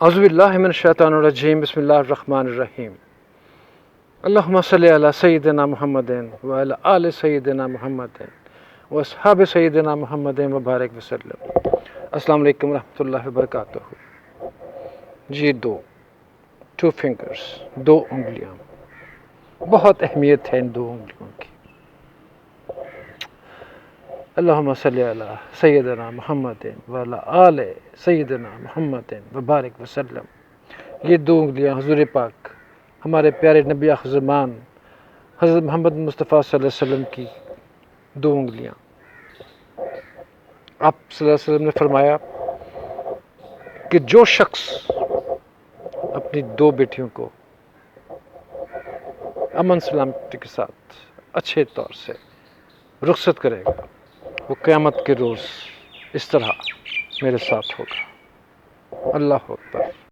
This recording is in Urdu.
اعوذ باللہ من الشیطان الرجیم بسم اللہ الرحمن الرحیم اللہم صلی علی سیدنا محمد وعلی آل سیدنا محمد واصحاب سیدنا محمد وبارک وسلم۔ السلام علیکم ورحمۃ اللہ وبرکاتہ۔ جی ٹو فنگرز، دو انگلیاں، بہت اہمیت ہے ان دو انگلیوں کی۔ اللہم صلی علی سیدنا محمد وعلی آل سیدنا محمد وبارک وسلم۔ یہ دو انگلیاں حضور پاک ہمارے پیارے نبی آخر زمان حضرت محمد مصطفیٰ صلی اللہ علیہ وسلم کی دو انگلیاں۔ آپ صلی اللہ علیہ وسلم نے فرمایا کہ جو شخص اپنی دو بیٹیوں کو امن سلامتی کے ساتھ اچھے طور سے رخصت کرے گا، وہ قیامت کے روز اس طرح میرے ساتھ ہوگا۔ اللہ اکبر۔